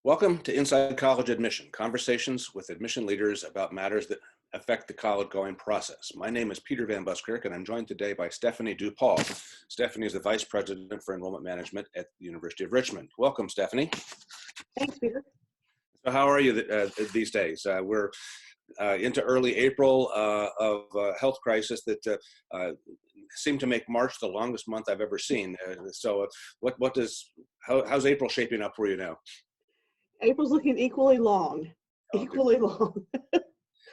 Welcome to Inside College Admission, conversations with admission leaders about matters that affect the college-going process. My name is Peter Van Buskirk, and I'm joined today by Stephanie DuPaul. Stephanie is the Vice President for Enrollment Management at the University of Richmond. Welcome, Stephanie. Thanks, Peter. So how are you these days? We're into early April of a health crisis that seemed to make March the longest month I've ever seen. How's April shaping up for you now? April's looking equally long, equally long.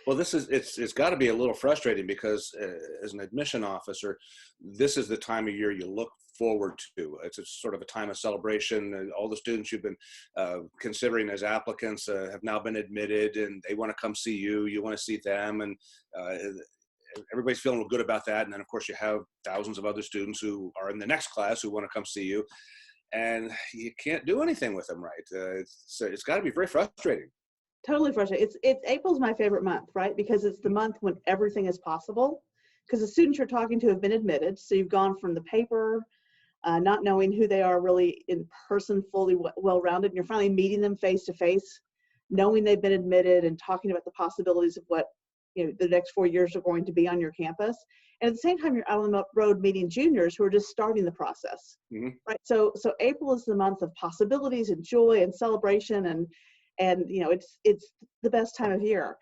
Well, it's got to be a little frustrating because as an admission officer, this is the time of year you look forward to. It's a sort of a time of celebration. And all the students you've been considering as applicants have now been admitted, and they want to come see you. You want to see them, and everybody's feeling good about that. And then, of course, you have thousands of other students who are in the next class who want to come see you, and you can't do anything with them, right? So it's got to be very frustrating. Totally frustrating. It's April's my favorite month, right? Because it's the month when everything is possible. Because the students you're talking to have been admitted, so you've gone from the paper, not knowing who they are really in person, fully well-rounded, and you're finally meeting them face to face, knowing they've been admitted, and talking about the possibilities of what the next 4 years are going to be on your campus. And at the same time, you're out on the road meeting juniors who are just starting the process, right? So April is the month of possibilities and joy and celebration, and it's the best time of year.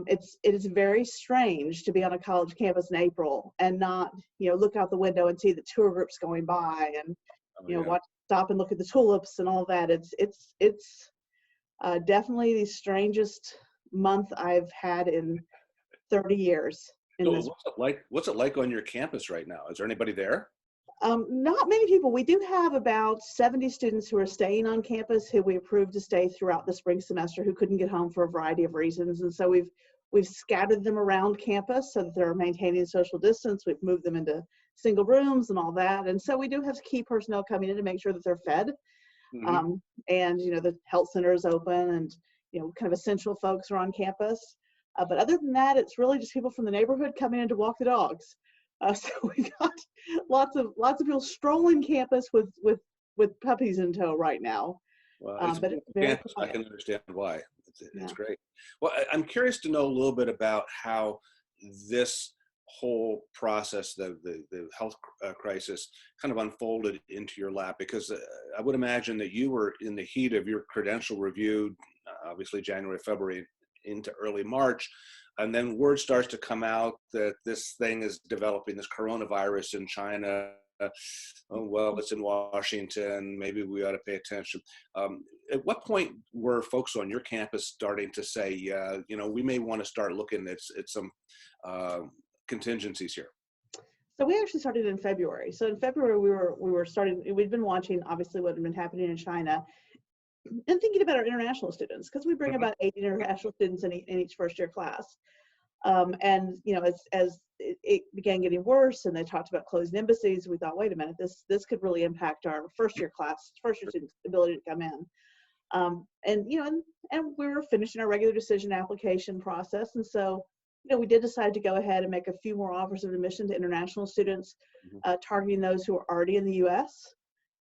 It is very strange to be on a college campus in April and not look out the window and see the tour groups going by, and stop and look at the tulips and all that. It's definitely the strangest month I've had in 30 years. What's it like on your campus right now? Is there anybody there? Not many people. We do have about 70 students who are staying on campus who we approved to stay throughout the spring semester who couldn't get home for a variety of reasons. And so we've scattered them around campus so that they're maintaining social distance. We've moved them into single rooms and all that. And so we do have key personnel coming in to make sure that they're fed. And the health center is open, and kind of essential folks are on campus. But other than that, it's really just people from the neighborhood coming in to walk the dogs. So we got lots of people strolling campus with puppies in tow right now. Well, but it's very I can understand why. It's great. Well, I'm curious to know a little bit about how this whole process, the health crisis, kind of unfolded into your lap, because I would imagine that you were in the heat of your credential review, obviously January, February, into early March, and then word starts to come out that this thing is developing, this coronavirus in China. Oh, well, it's in Washington, maybe we ought to pay attention. At what point were folks on your campus starting to say, we may want to start looking at some contingencies here? So we actually started in February. So in February, we were starting, we'd been watching obviously what had been happening in China, and thinking about our international students, because we bring about 80 international students in each first year class. And as it began getting worse, and they talked about closing embassies, we thought, wait a minute, this could really impact our first year students' ability to come in. And we were finishing our regular decision application process, and so we did decide to go ahead and make a few more offers of admission to international students, targeting those who are already in the U.S.,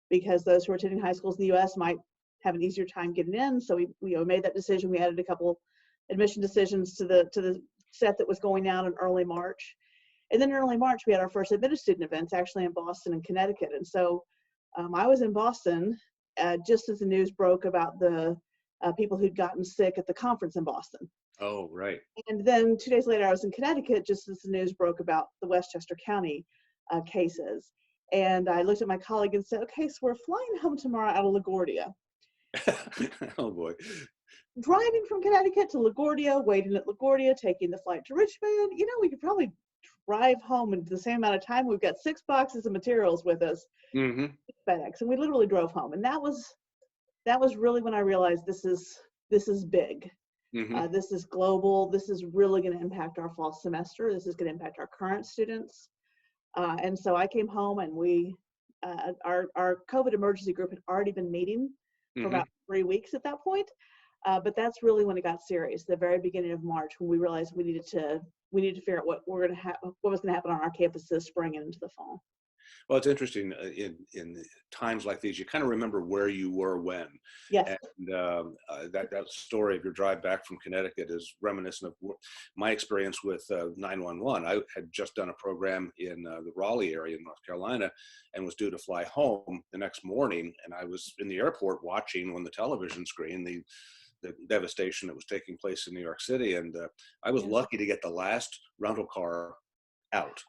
because those who are attending high schools in the U.S. might have an easier time getting in. So we made that decision. We added a couple admission decisions to the set that was going out in early March. And then in early March, we had our first admitted student events actually in Boston and Connecticut. And so I was in Boston just as the news broke about the people who'd gotten sick at the conference in Boston. Oh, right. And then 2 days later, I was in Connecticut just as the news broke about the Westchester County cases. And I looked at my colleague and said, okay, so we're flying home tomorrow out of LaGuardia. Oh boy. Driving from Connecticut to LaGuardia, waiting at LaGuardia, taking the flight to Richmond. We could probably drive home in the same amount of time. We've got 6 boxes of materials with us, FedEx, and we literally drove home. And that was really when I realized this is big. This is global. This is really going to impact our fall semester. This is going to impact our current students. And so I came home, and our COVID emergency group had already been meeting for about 3 weeks at that point. But that's really when it got serious, the very beginning of March, when we realized we needed to figure out what was going to happen on our campus this spring and into the fall. Well, it's interesting in times like these, you kind of remember where you were when. Yes. And that story of your drive back from Connecticut is reminiscent of my experience with 911. I had just done a program in the Raleigh area in North Carolina and was due to fly home the next morning. And I was in the airport watching on the television screen the devastation that was taking place in New York City. And I was lucky to get the last rental car out.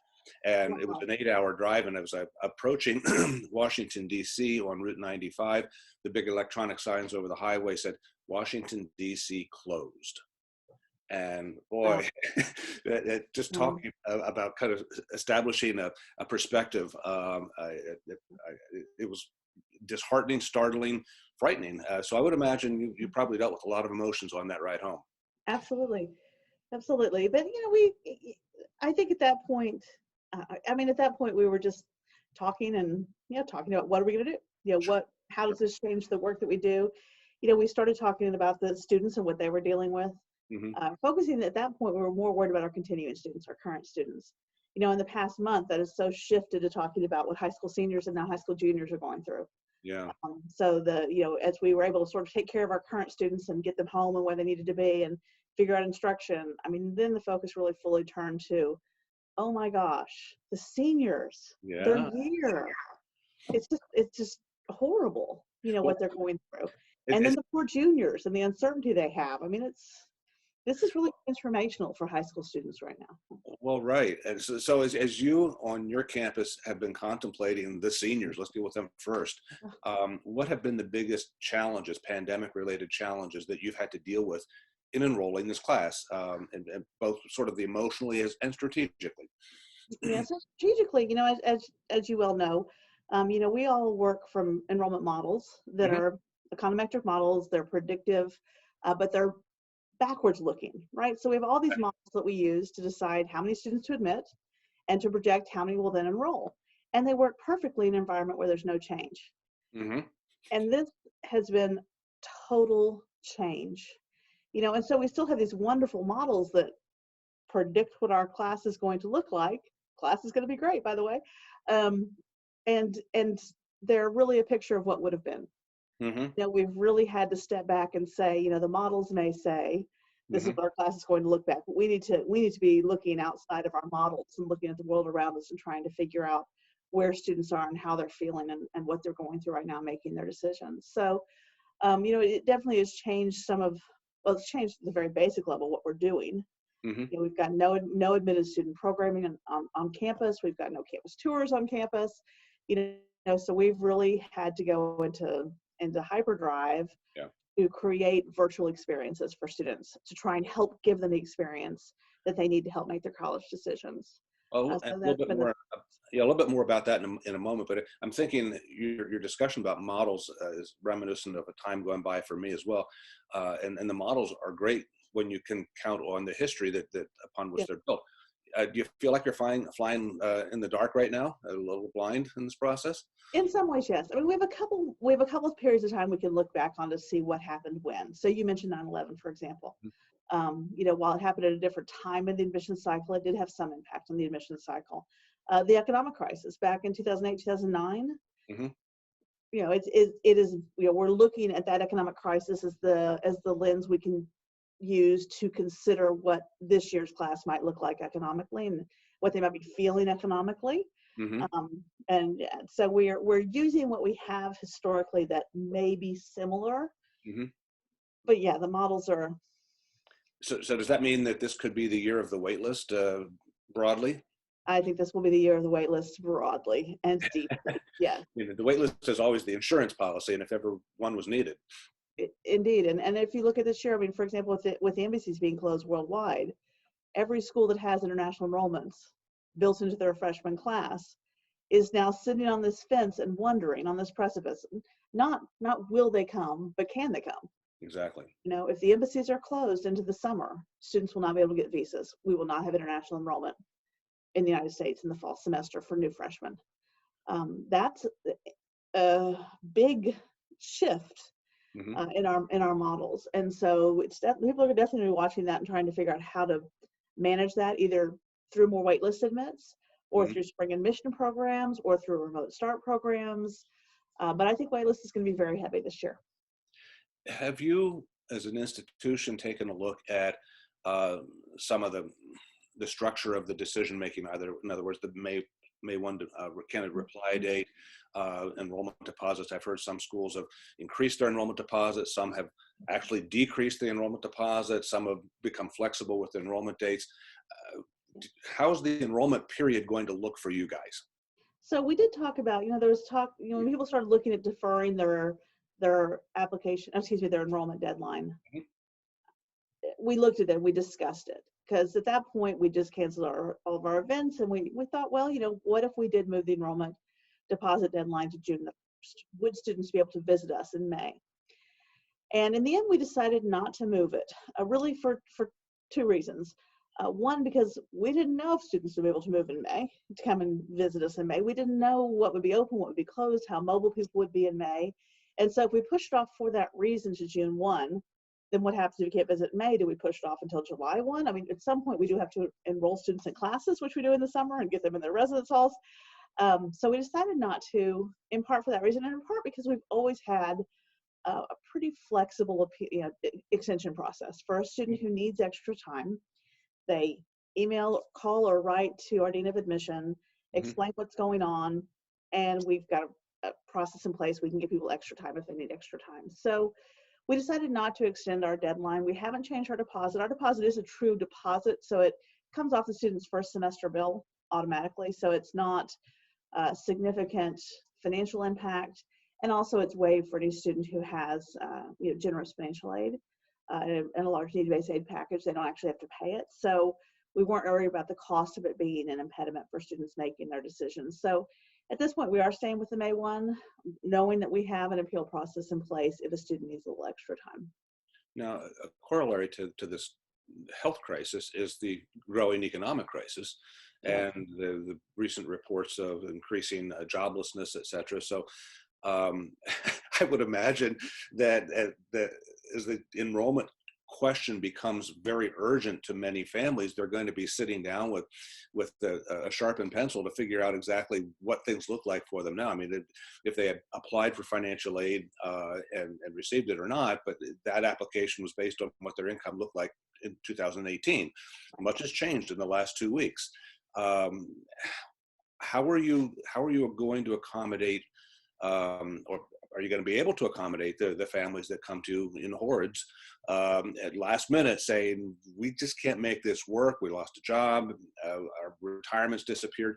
And it was an 8-hour drive, and I was approaching Washington, D.C. on Route 95. The big electronic signs over the highway said, Washington, D.C. closed. And boy, just talking about kind of establishing a perspective, it was disheartening, startling, frightening. So I would imagine you probably dealt with a lot of emotions on that ride home. Absolutely. Absolutely. But, I think at that point, at that point we were just talking and, talking about what are we going to do? How does this change the work that we do? We started talking about the students and what they were dealing with. Focusing at that point, we were more worried about our continuing students, our current students. In the past month, that has so shifted to talking about what high school seniors and now high school juniors are going through. Yeah. So as we were able to sort of take care of our current students and get them home and where they needed to be and figure out instruction, then the focus really fully turned to, oh my gosh, the seniors, they're here. It's just horrible, what they're going through. And then the poor juniors and the uncertainty they have. This is really transformational for high school students right now. Well, right. And so as you on your campus have been contemplating the seniors, let's deal with them first. What have been the biggest challenges, pandemic-related challenges that you've had to deal with in enrolling this class, and both sort of the emotionally and strategically? Yeah, so strategically, as you well know, we all work from enrollment models that are econometric models. They're predictive, but they're backwards looking, right? So we have all these models that we use to decide how many students to admit and to project how many will then enroll. And they work perfectly in an environment where there's no change. And this has been total change, and so we still have these wonderful models that predict what our class is going to look like. Class is going to be great, by the way. And they're really a picture of what would have been. We've really had to step back and say, the models may say this is what our class is going to look back, but we need to be looking outside of our models and looking at the world around us and trying to figure out where students are and how they're feeling and what they're going through right now, making their decisions. So, it definitely has changed it's changed at the very basic level what we're doing. We've got no admitted student programming on campus. We've got no campus tours on campus. So we've really had to go into hyperdrive to create virtual experiences for students to try and help give them the experience that they need to help make their college decisions. A little bit more about that in a moment, but I'm thinking your discussion about models is reminiscent of a time going by for me as well. And the models are great when you can count on the history that upon which they're built. Do you feel like you're flying in the dark right now, a little blind in this process? In some ways, yes. We have a couple of periods of time we can look back on to see what happened when. So you mentioned 9/11, for example. While it happened at a different time in the admissions cycle, it did have some impact on the admissions cycle. The economic crisis back in 2008, 2009. It is. We're looking at that economic crisis as the lens we can use to consider what this year's class might look like economically and what they might be feeling economically. And so we're using what we have historically that may be similar. But yeah, the models are. So does that mean that this could be the year of the wait list broadly? I think this will be the year of the wait list broadly and deeply. Yeah. The wait list is always the insurance policy, and if ever one was needed. Indeed. And if you look at this year, for example, with the embassies being closed worldwide, every school that has international enrollments built into their freshman class is now sitting on this fence and wondering on this precipice, not will they come, but can they come? Exactly. If the embassies are closed into the summer, students will not be able to get visas. We will not have international enrollment in the United States in the fall semester for new freshmen. That's a big shift in our models, and so people are definitely watching that and trying to figure out how to manage that, either through more waitlist admits or through spring admission programs, or through remote start programs. But I think waitlist is going to be very heavy this year. Have you, as an institution, taken a look at some of the structure of the decision making? Either, in other words, the May 1 candidate reply date, enrollment deposits. I've heard some schools have increased their enrollment deposits. Some have actually decreased the enrollment deposits. Some have become flexible with the enrollment dates. How's the enrollment period going to look for you guys? So we did talk about, there was talk, when people started looking at deferring their application, their enrollment deadline. We looked at it, we discussed it, because at that point we just canceled all of our events, and we thought, well, what if we did move the enrollment deposit deadline to June the 1st? Would students be able to visit us in May? And in the end, we decided not to move it, really for two reasons. One, because we didn't know if students would be able to move in May, to come and visit us in May. We didn't know what would be open, what would be closed, how mobile people would be in May. And so if we pushed off for that reason to June 1, then what happens if we can't visit in May? Do we push it off until July 1? I mean, at some point we do have to enroll students in classes, which we do in the summer, and get them in their residence halls. So we decided not to, in part for that reason, and in part because we've always had a pretty flexible extension process. For a student who needs extra time, they email, call, or write to our Dean of Admission, explain what's going on, and we've got a process in place. We can give people extra time if they need extra time. So we decided not to extend our deadline. We haven't changed our deposit. Our deposit is a true deposit, so it comes off the student's first semester bill automatically, so it's not a significant financial impact, and also it's waived for any student who has generous financial aid and a large need-based aid package. They don't actually have to pay it, so we weren't worried about the cost of it being an impediment for students making their decisions. So at this point, we are staying with the May 1, knowing that we have an appeal process in place if a student needs a little extra time. Now, a corollary to this health crisis is the growing economic crisis and the recent reports of increasing joblessness, et cetera. So I would imagine that as the enrollment question becomes very urgent to many families, they're going to be sitting down with a sharpened pencil to figure out exactly what things look like for them now. I mean, if they had applied for financial aid and received it or not, but that application was based on what their income looked like in 2018. Much has changed in the last 2 weeks. How are you going to accommodate, or are you going to be able to accommodate the families that come to you in hordes at last minute saying, we just can't make this work, we lost a job, our retirement's disappeared.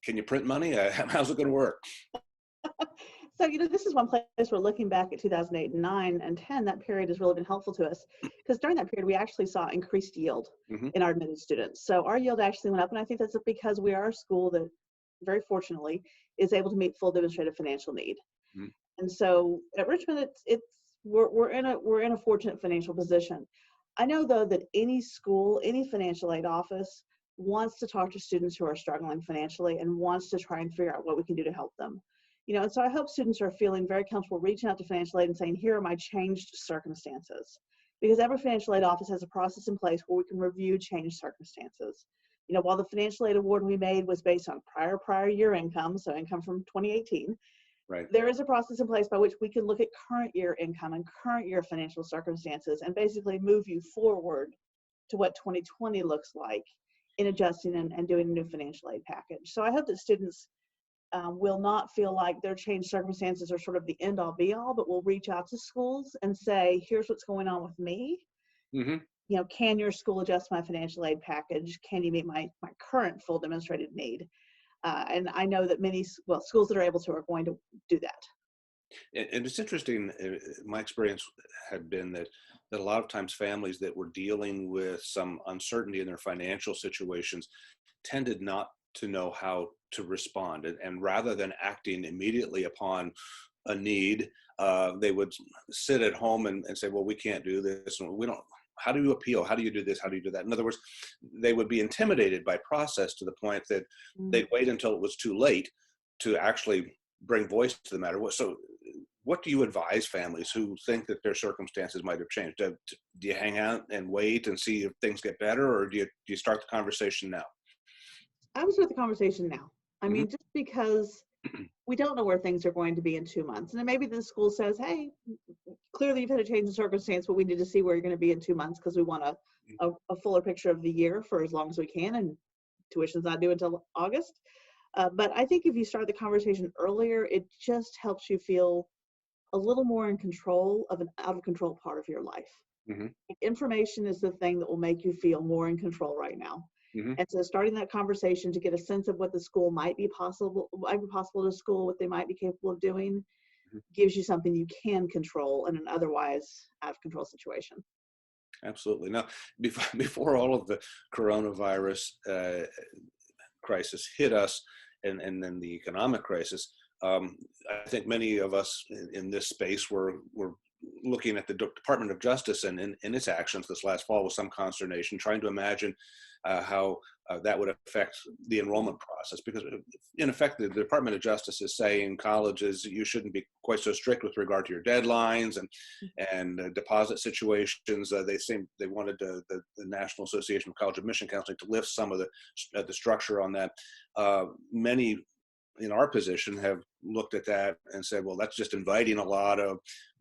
Can you print money? How's it going to work? So, this is one place where, looking back at 2008 and 9 and 10, that period has really been helpful to us, because during that period, we actually saw increased yield in our admitted students. So our yield actually went up, and I think that's because we are a school that, very fortunately, is able to meet full demonstrated financial need. And so at Richmond, we're in a fortunate financial position. I know, though, that any school, any financial aid office wants to talk to students who are struggling financially and wants to try and figure out what we can do to help them. And so I hope students are feeling very comfortable reaching out to financial aid and saying, here are my changed circumstances. Because every financial aid office has a process in place where we can review changed circumstances. While the financial aid award we made was based on prior year income, so income from 2018, right, there is a process in place by which we can look at current year income and current year financial circumstances and basically move you forward to what 2020 looks like in adjusting and doing a new financial aid package. So I hope that students will not feel like their changed circumstances are sort of the end all be all, but will reach out to schools and say, here's what's going on with me. Can your school adjust my financial aid package? Can you meet my current full demonstrated need? And I know that many schools that are able to are going to do that. And it's interesting, my experience had been that a lot of times families that were dealing with some uncertainty in their financial situations tended not to know how to respond. And rather than acting immediately upon a need, they would sit at home and say, well, we can't do this. And we don't. How do you appeal? How do you do this? How do you do that? In other words, they would be intimidated by process to the point that they'd wait until it was too late to actually bring voice to the matter. So what do you advise families who think that their circumstances might have changed? Do you hang out and wait and see if things get better, or do you start the conversation now? I would start the conversation now. I mean, just because we don't know where things are going to be in 2 months. And then maybe the school says, hey, clearly you've had a change in circumstance, but we need to see where you're going to be in 2 months because we want a fuller picture of the year for as long as we can. And tuition's not due until August. But I think if you start the conversation earlier, it just helps you feel a little more in control of an out of control part of your life. Information is the thing that will make you feel more in control right now. And so starting that conversation to get a sense of what the school might be possible to school, what they might be capable of doing, gives you something you can control in an otherwise out of control situation. Absolutely. Now, before all of the coronavirus crisis hit us, and then the economic crisis, I think many of us in this space were looking at the Department of Justice and its actions this last fall with some consternation, trying to imagine how that would affect the enrollment process. Because in effect, the Department of Justice is saying colleges, you shouldn't be quite so strict with regard to your deadlines and deposit situations. They wanted the National Association of College Admission Counseling to lift some of the structure on that. Many in our position have looked at that and said, well, that's just inviting a lot of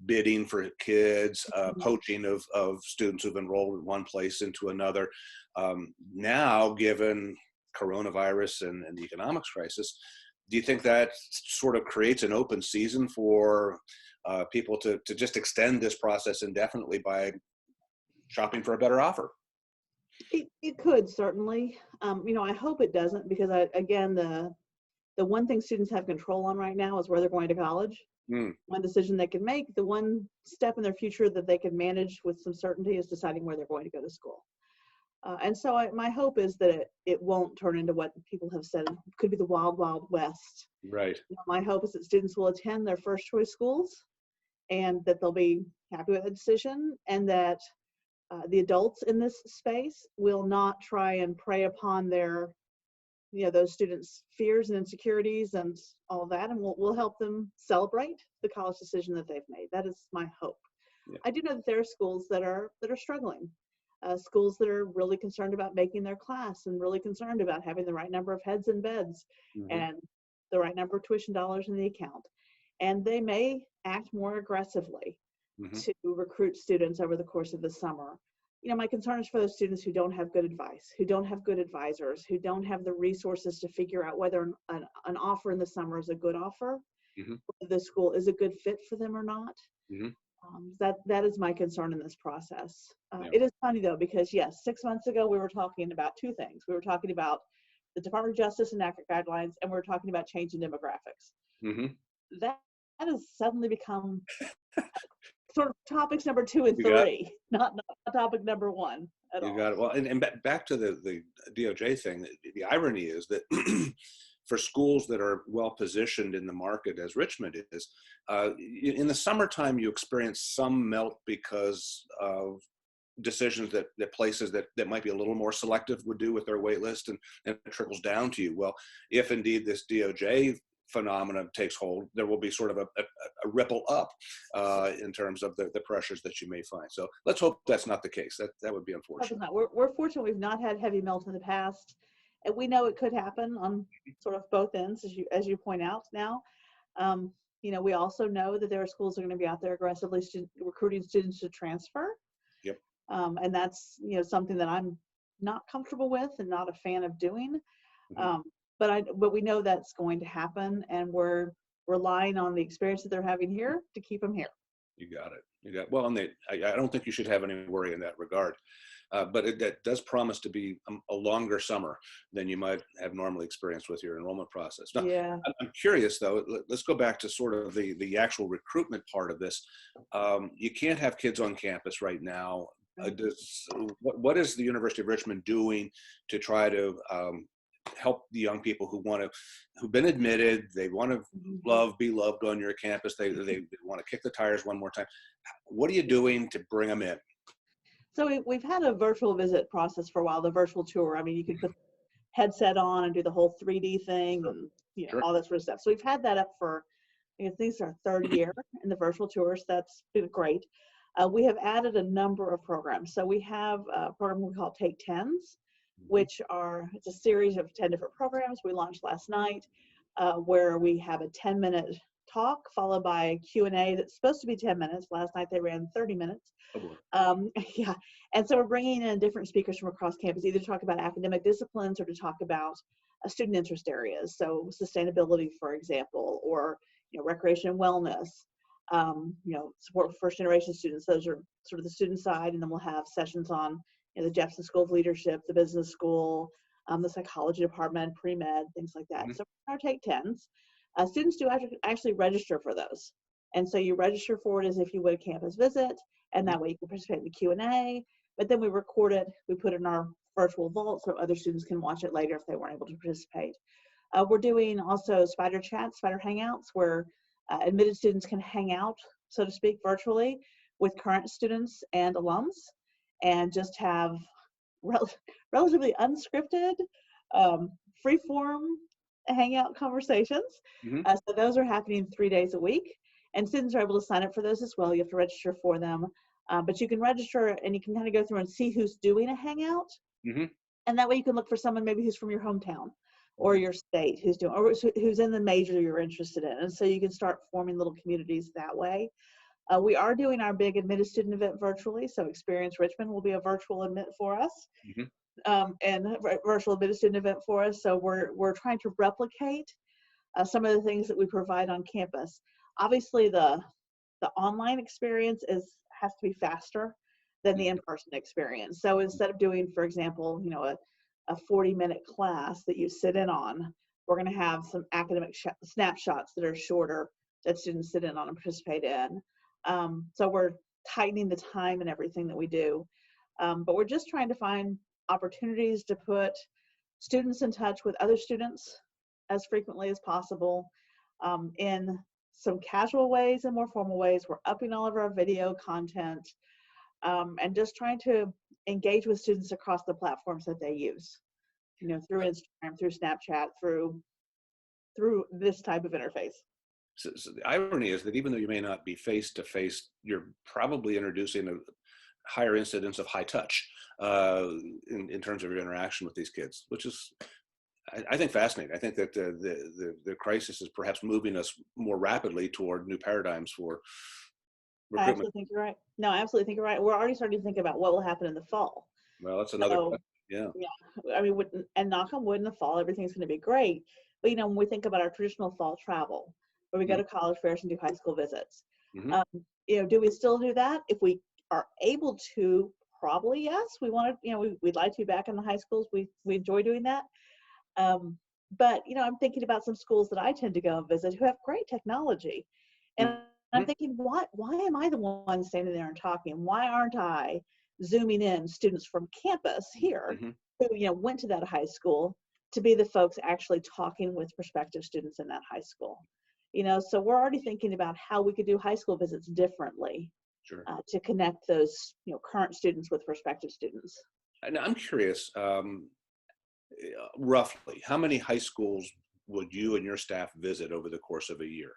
bidding for kids, poaching of students who've enrolled in one place into another. Now, given coronavirus and the economics crisis, do you think that sort of creates an open season for people to just extend this process indefinitely by shopping for a better offer? It could certainly. I hope it doesn't, because again, the one thing students have control on right now is where they're going to college. One decision they can make, the one step in their future that they can manage with some certainty, is deciding where they're going to go to school. And so my hope is that it won't turn into what people have said could be the wild, wild west. Right. My hope is that students will attend their first choice schools and that they'll be happy with the decision, and that the adults in this space will not try and prey upon those students' fears and insecurities and all that, and we'll help them celebrate the college decision that they've made. That is my hope. Yeah. I do know that there are schools that are struggling, schools that are really concerned about making their class and really concerned about having the right number of heads and beds and the right number of tuition dollars in the account. And they may act more aggressively to recruit students over the course of the summer. My concern is for those students who don't have good advice, who don't have good advisors, who don't have the resources to figure out whether an offer in the summer is a good offer, whether the school is a good fit for them or not. That is my concern in this process. It is funny though, because yes, 6 months ago we were talking about two things. We were talking about the Department of Justice and NACA guidelines, and we were talking about changing demographics. That has suddenly become sort of topics number 2 and 3, not topic number 1 at all. You got it. Well, and back to the DOJ thing, the irony is that for schools that are well positioned in the market, as Richmond is, in the summertime you experience some melt because of decisions that places that might be a little more selective would do with their wait list, and it trickles down to you. Well, if indeed this DOJ phenomenon takes hold, there will be sort of a ripple up in terms of the pressures that you may find. So let's hope that's not the case. That would be unfortunate. We're fortunate we've not had heavy melt in the past, and we know it could happen on sort of both ends, as you point out now. We also know that there are schools that are going to be out there aggressively recruiting students to transfer. Yep. And that's something that I'm not comfortable with and not a fan of doing. But we know that's going to happen, and we're relying on the experience that they're having here to keep them here. You got it. Well, and I don't think you should have any worry in that regard. But that does promise to be a longer summer than you might have normally experienced with your enrollment process. Now, yeah. I'm curious, though, let's go back to sort of the actual recruitment part of this. You can't have kids on campus right now. What is the University of Richmond doing to try to help the young people who've been admitted, they want to be loved on your campus, they want to kick the tires one more time? What are you doing to bring them in? So we've had a virtual visit process for a while, the virtual tour. I mean, you could put headset on and do the whole 3D thing and all that sort of stuff. So we've had that up for, I think it's our 3rd year in the virtual tours. That's been great. We have added a number of programs. So we have a program we call Take Tens, which it's a series of 10 different programs we launched last night, where we have a 10-minute talk followed by a Q&A that's supposed to be 10 minutes. Last night they ran 30 minutes. Oh boy. Yeah, and so we're bringing in different speakers from across campus, either to talk about academic disciplines or to talk about student interest areas. So sustainability, for example, or recreation and wellness. Support for first generation students. Those are sort of the student side, and then we'll have sessions on the Jefferson School of Leadership, the business school, the psychology department, pre-med, things like that. So our take 10s. Students do actually register for those. And so you register for it as if you would a campus visit, and that way you can participate in the Q&A, but then we record it, we put it in our virtual vault so other students can watch it later if they weren't able to participate. We're doing also spider chats, spider hangouts, where admitted students can hang out, so to speak, virtually with current students and alums, and just have relatively unscripted, free-form hangout conversations. So those are happening 3 days a week, and students are able to sign up for those as well. You have to register for them, but you can register and you can kind of go through and see who's doing a hangout, and that way you can look for someone maybe who's from your hometown or your state who's doing, or who's in the major you're interested in, and so you can start forming little communities that way. We are doing our big admitted student event virtually, so Experience Richmond will be a virtual admit for us, and a virtual admitted student event for us. So we're trying to replicate some of the things that we provide on campus. Obviously, the online experience has to be faster than the in-person experience. So instead of doing, for example, a 40-minute class that you sit in on, we're going to have some academic snapshots that are shorter that students sit in on and participate in. So we're tightening the time and everything that we do. But we're just trying to find opportunities to put students in touch with other students as frequently as possible, in some casual ways and more formal ways. We're upping all of our video content, and just trying to engage with students across the platforms that they use, through Instagram, through Snapchat, through this type of interface. So the irony is that even though you may not be face-to-face, you're probably introducing a higher incidence of high touch in terms of your interaction with these kids, which is, I think, fascinating. I think that the crisis is perhaps moving us more rapidly toward new paradigms for recruitment. I absolutely think you're right. No, I absolutely think you're right. We're already starting to think about what will happen in the fall. Well, that's another question. Yeah. I mean, and knock on wood, in the fall, everything's going to be great. But, when we think about our traditional fall travel, where we go to college fairs and do high school visits, do we still do that? If we are able to, probably yes. We want to, we'd like to be back in the high schools. We enjoy doing that. But, I'm thinking about some schools that I tend to go and visit who have great technology. And I'm thinking, why am I the one standing there and talking? Why aren't I zooming in students from campus here who, went to that high school to be the folks actually talking with prospective students in that high school? So we're already thinking about how we could do high school visits differently to connect those, current students with prospective students. And I'm curious, roughly, how many high schools would you and your staff visit over the course of a year?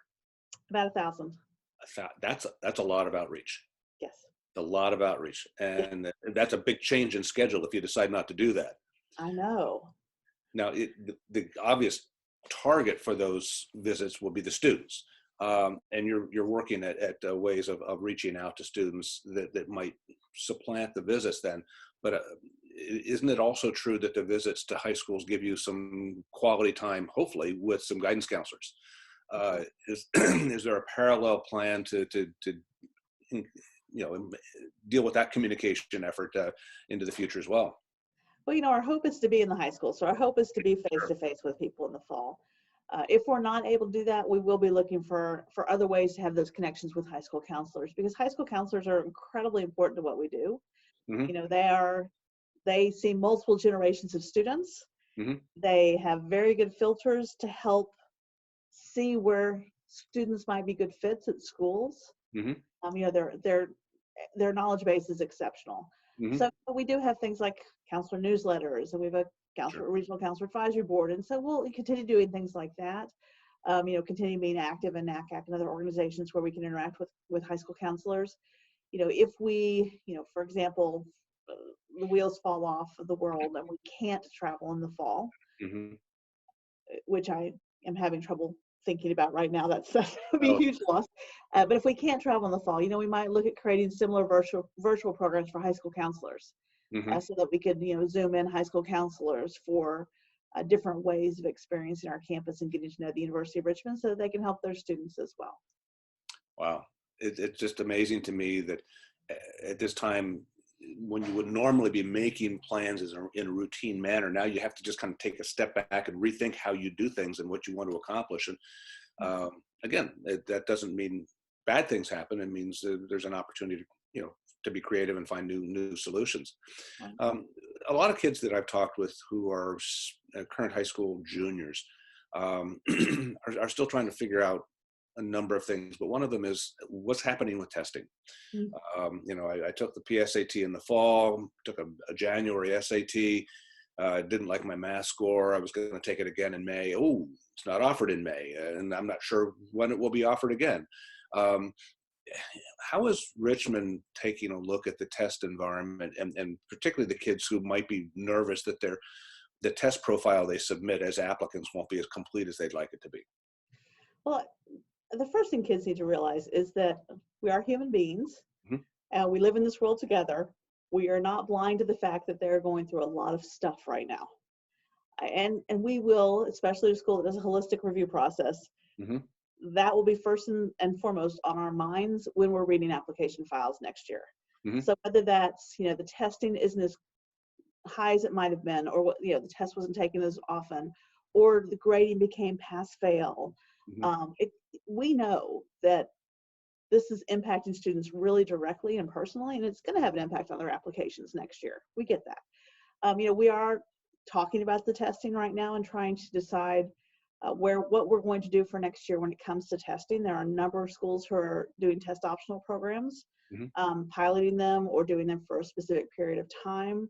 About 1,000. That's a lot of outreach. Yes. A lot of outreach, and that's a big change in schedule if you decide not to do that. I know. Now, the obvious target for those visits will be the students, and you're working at ways of reaching out to students that might supplant the visits then. But isn't it also true that the visits to high schools give you some quality time, hopefully, with some guidance counselors? Is there a parallel plan to deal with that communication effort into the future as well? Well, our hope is to be in the high school. So our hope is to be face-to-face with people in the fall. If we're not able to do that, we will be looking for other ways to have those connections with high school counselors, because high school counselors are incredibly important to what we do. They see multiple generations of students. They have very good filters to help see where students might be good fits at schools. Their knowledge base is exceptional. So we do have things like counselor newsletters, and we have a regional counselor advisory board, and so we'll continue doing things like that. Continue being active in NACAC and other organizations where we can interact with high school counselors. If we, for example, the wheels fall off of the world and we can't travel in the fall, Mm-hmm. which I am having trouble thinking about right now. That would be a Oh, huge loss. But if we can't travel in the fall, we might look at creating similar virtual programs for high school counselors, mm-hmm. so that we could, Zoom in high school counselors for different ways of experiencing our campus and getting to know the University of Richmond so that they can help their students as well. Wow. It's just amazing to me that at this time, when you would normally be making plans in a routine manner, now you have to just kind of take a step back and rethink how you do things and what you want to accomplish. And again, that doesn't mean bad things happen. It means there's an opportunity to be creative and find new solutions. A lot of kids that I've talked with who are current high school juniors are still trying to figure out a number of things, but one of them is what's happening with testing. I took the PSAT in the fall, took a January SAT, didn't like my math score. I was going to take it again in May. Oh, it's not offered in May, and I'm not sure when it will be offered again. How is Richmond taking a look at the test environment, and particularly the kids who might be nervous that the test profile they submit as applicants won't be as complete as they'd like it to be? Well, the first thing kids need to realize is that we are human beings, and we live in this world together. We are not blind to the fact that they're going through a lot of stuff right now. And we will, especially a school that does a holistic review process, that will be first and foremost on our minds when we're reading application files next year. So whether that's, the testing isn't as high as it might have been, or the test wasn't taken as often, or the grading became pass-fail, we know that this is impacting students really directly and personally, and it's going to have an impact on their applications next year. We get that. We are talking about the testing right now and trying to decide what we're going to do for next year when it comes to testing. There are a number of schools who are doing test optional programs, piloting them or doing them for a specific period of time.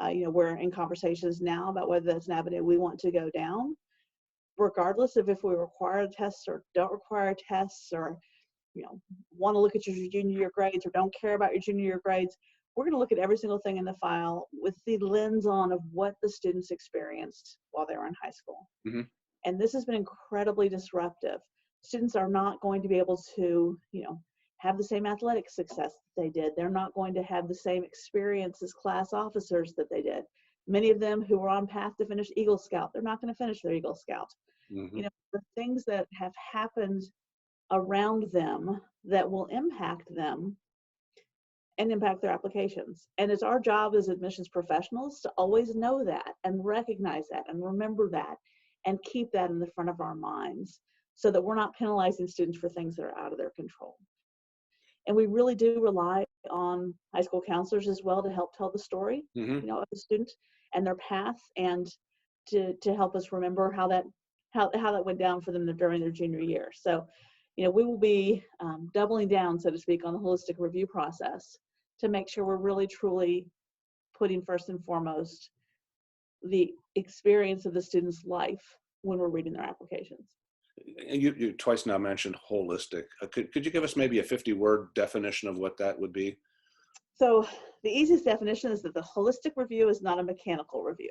We're in conversations now about whether that's an avenue we want to go down, regardless of if we require tests or don't require tests, or want to look at your junior year grades or don't care about your junior year grades. We're going to look at every single thing in the file with the lens on of what the students experienced while they were in high school. And this has been incredibly disruptive. Students are not going to be able to, have the same athletic success that they did. They're not going to have the same experience as class officers that they did. Many of them who were on path to finish Eagle Scout, they're not going to finish their Eagle Scout. The things that have happened around them that will impact them and impact their applications. And it's our job as admissions professionals to always know that and recognize that and remember that and keep that in the front of our minds so that we're not penalizing students for things that are out of their control. And we really do rely on high school counselors as well to help tell the story, of the student and their path, and to help us remember how that went down for them during their junior year. So, we will be doubling down, so to speak, on the holistic review process to make sure we're really truly putting first and foremost the experience of the student's life when we're reading their applications. You twice now mentioned holistic. Could you give us maybe a 50-word definition of what that would be? So the easiest definition is that the holistic review is not a mechanical review.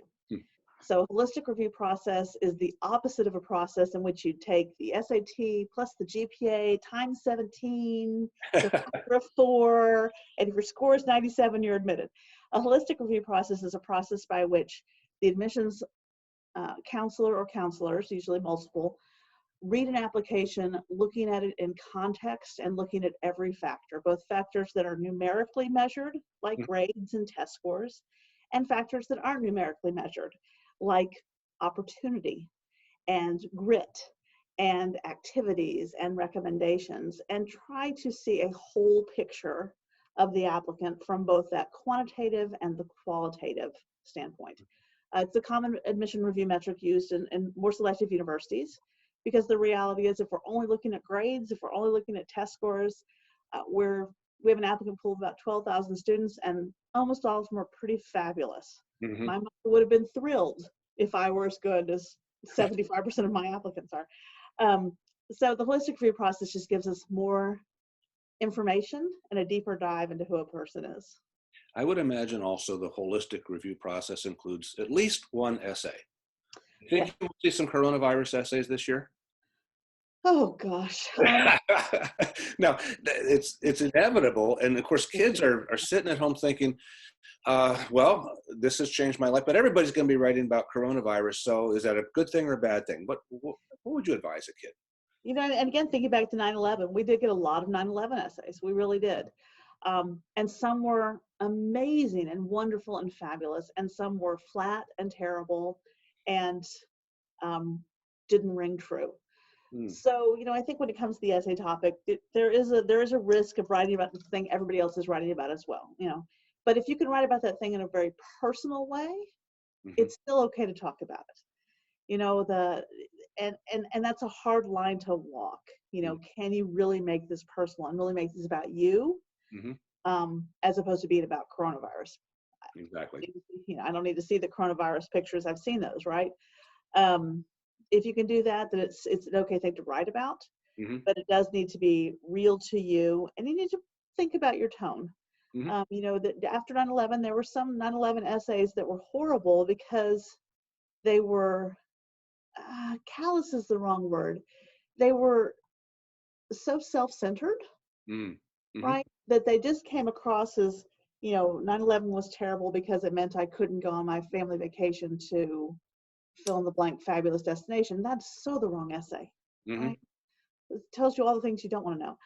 So a holistic review process is the opposite of a process in which you take the SAT plus the GPA times 17, the factor of 4, and if your score is 97, you're admitted. A holistic review process is a process by which the admissions counselor or counselors, usually multiple, read an application, looking at it in context and looking at every factor, both factors that are numerically measured, like grades and test scores, and factors that aren't numerically measured, like opportunity and grit and activities and recommendations, and try to see a whole picture of the applicant from both that quantitative and the qualitative standpoint. It's a common admission review metric used in more selective universities, because the reality is if we're only looking at grades, if we're only looking at test scores, we have an applicant pool of about 12,000 students, and almost all of them are pretty fabulous. My mother would have been thrilled if I were as good as 75% of my applicants are. So the holistic review process just gives us more information and a deeper dive into who a person is. I would imagine also the holistic review process includes at least one essay. You Yeah. think you will see some coronavirus essays this year? Oh gosh. Now, it's inevitable, and of course, kids are sitting at home thinking, well, this has changed my life, but everybody's going to be writing about coronavirus. So, is that a good thing or a bad thing? What would you advise a kid? You know, and again, thinking back to 9/11, we did get a lot of 9/11 essays. We really did. And some were amazing and wonderful and fabulous, and some were flat and terrible and didn't ring true. Hmm. So, you know, I think when it comes to the essay topic, there is a risk of writing about the thing everybody else is writing about as well, you know. But if you can write about that thing in a very personal way, Mm-hmm. it's still okay to talk about it. You know, and that's a hard line to walk. You know, can you really make this personal and really make this about you, Mm-hmm. as opposed to being about coronavirus? Exactly. You know, I don't need to see the coronavirus pictures. I've seen those, right? If you can do that, then it's an okay thing to write about, Mm-hmm. but it does need to be real to you, and you need to think about your tone. Mm-hmm. You know, that after 9/11, there were some 9/11 essays that were horrible because they were callous is the wrong word. They were so self-centered, Mm-hmm. right? That they just came across as, you know, 9/11 was terrible because it meant I couldn't go on my family vacation to fill in the blank fabulous destination. That's so the wrong essay, Mm-hmm. right? It tells you all the things you don't want to know.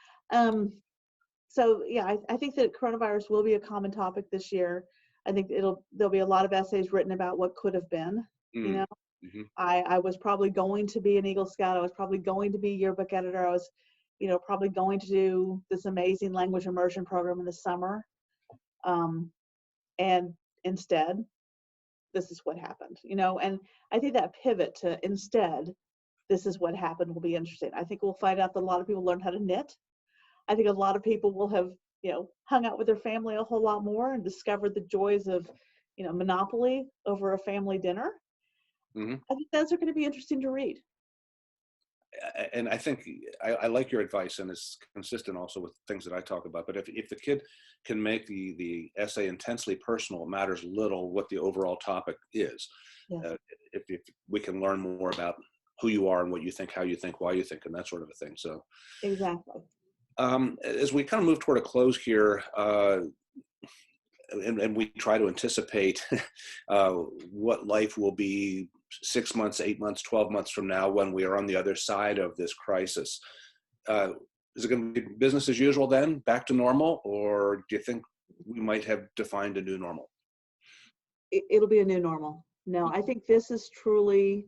So yeah, I think that coronavirus will be a common topic this year. I think there'll be a lot of essays written about what could have been. You know, Mm-hmm. I was probably going to be an Eagle Scout. I was probably going to be a yearbook editor. I was, you know, probably going to do this amazing language immersion program in the summer. And instead, this is what happened, you know, and I think that pivot to instead, this is what happened will be interesting. I think we'll find out that a lot of people learn how to knit. I think a lot of people will have, you know, hung out with their family a whole lot more and discovered the joys of, you know, Monopoly over a family dinner. Mm-hmm. I think those are going to be interesting to read. And I think I like your advice, and it's consistent also with things that I talk about. But if the kid can make the essay intensely personal, it matters little what the overall topic is. Yes. If we can learn more about who you are and what you think, how you think, why you think, and that sort of a thing. So Exactly. as we kind of move toward a close here, and we try to anticipate what life will be 6 months, 8 months, 12 months from now when we are on the other side of this crisis. Is it going to be business as usual then, back to normal, or do you think we might have defined a new normal? It'll be a new normal. No, I think this is truly,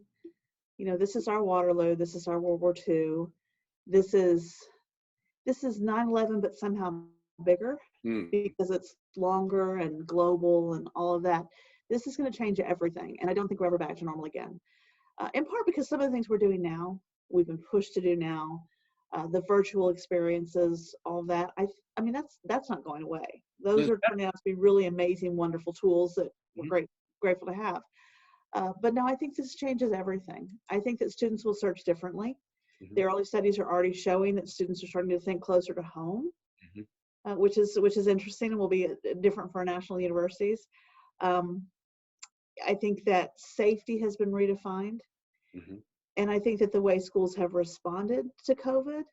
you know, this is our Waterloo. This is our World War II. This is 9/11, but somehow bigger Mm. because it's longer and global and all of that. This is going to change everything, and I don't think we're ever back to normal again. In part because some of the things we're doing now, we've been pushed to do now, the virtual experiences, all that. I mean, that's not going away. Those are turning out to be really amazing, wonderful tools that we're grateful to have. But no, I think this changes everything. I think that students will search differently. Mm-hmm. The early studies are already showing that students are starting to think closer to home, which is interesting and will be different for our national universities. I think that safety has been redefined. Mm-hmm. And I think that the way schools have responded to COVID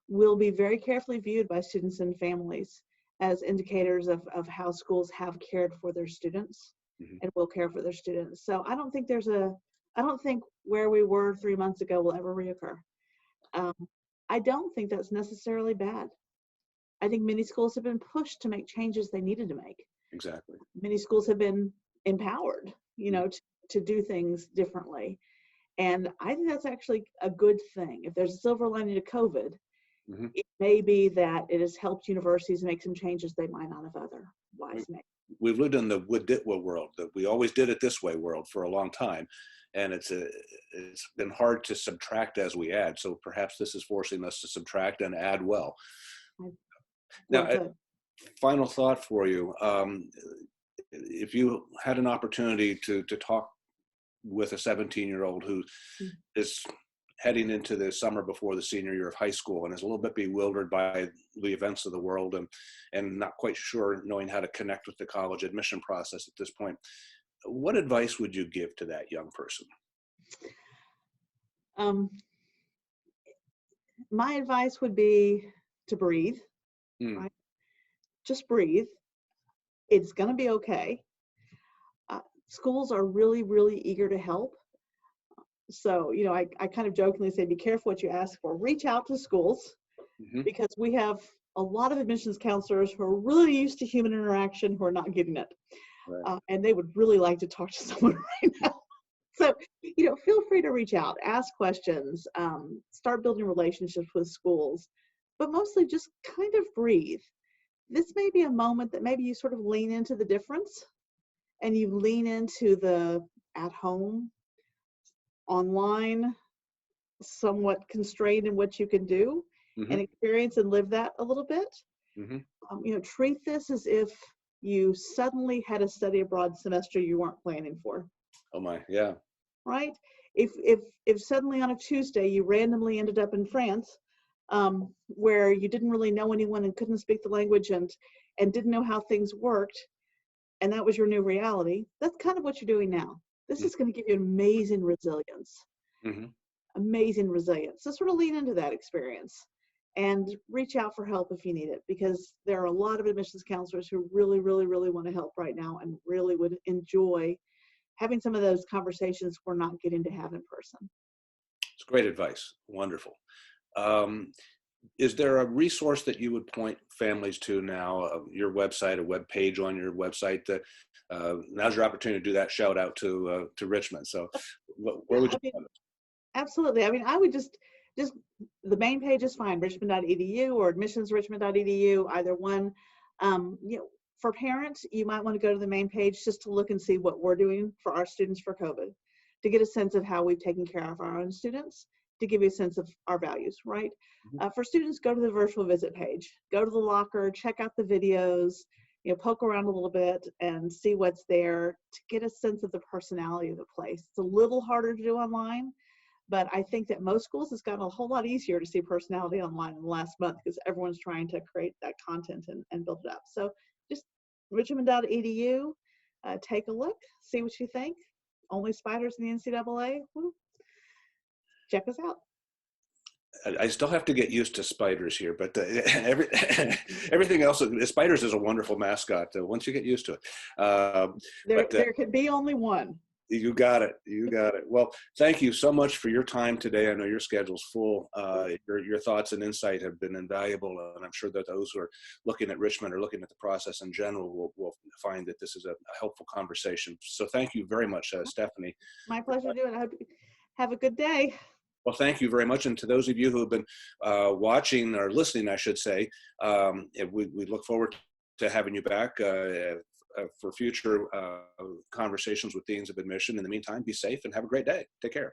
will be very carefully viewed by students and families as indicators of how schools have cared for their students and will care for their students. So I don't think where we were 3 months ago will ever reoccur. I don't think that's necessarily bad. I think many schools have been pushed to make changes they needed to make. Exactly. Many schools have been empowered, you know, to do things differently. And I think that's actually a good thing. If there's a silver lining to COVID, it may be that it has helped universities make some changes they might not have otherwise made. We've lived in the would-dit-would world, that we always did it this way world for a long time. And it's been hard to subtract as we add. So perhaps this is forcing us to subtract and add well. Now, final thought for you. If you had an opportunity to talk with a 17-year-old who is heading into the summer before the senior year of high school and is a little bit bewildered by the events of the world and not quite sure knowing how to connect with the college admission process at this point, what advice would you give to that young person? My advice would be to breathe, right? Just breathe. It's going to be okay. Schools are really, really eager to help. So, I kind of jokingly say, be careful what you ask for. Reach out to schools because we have a lot of admissions counselors who are really used to human interaction who are not getting it. Right. And they would really like to talk to someone right now. So, feel free to reach out, ask questions, start building relationships with schools, but mostly just kind of breathe. This may be a moment that maybe you sort of lean into the difference and you lean into the at home, online, somewhat constrained in what you can do and experience and live that a little bit. Treat this as if you suddenly had a study abroad semester you weren't planning for. Oh my, yeah. Right? If suddenly on a Tuesday you randomly ended up in France, where you didn't really know anyone and couldn't speak the language and didn't know how things worked, and that was your new reality, that's kind of what you're doing now. This is going to give you amazing resilience. Amazing resilience. So sort of lean into that experience and reach out for help if you need it, because there are a lot of admissions counselors who really, really, really want to help right now and really would enjoy having some of those conversations we're not getting to have in person. It's great advice. Wonderful. Is there a resource that you would point families to now, your website, a web page on your website that now's your opportunity to do that shout out to Richmond. So where would you put it? Absolutely. I would just the main page is fine, richmond.edu or admissionsrichmond.edu, either one. For parents, you might want to go to the main page just to look and see what we're doing for our students for COVID, to get a sense of how we've taken care of our own students, to give you a sense of our values, right? For students, go to the virtual visit page, go to the locker, check out the videos, poke around a little bit and see what's there to get a sense of the personality of the place. It's a little harder to do online, but I think that most schools has gotten a whole lot easier to see personality online in the last month because everyone's trying to create that content and build it up. So just richmond.edu, take a look, see what you think. Only spiders in the NCAA. Woo. Check us out. I still have to get used to spiders here, but everything else, spiders is a wonderful mascot. Once you get used to it. There could be only one. You got it. You got it. Well, thank you so much for your time today. I know your schedule's full. Your thoughts and insight have been invaluable, and I'm sure that those who are looking at Richmond or looking at the process in general will find that this is a helpful conversation. So thank you very much, Stephanie. My pleasure to do it. I hope you have a good day. Well, thank you very much. And to those of you who have been watching or listening, I should say, we look forward to having you back for future conversations with deans of admission. In the meantime, be safe and have a great day. Take care.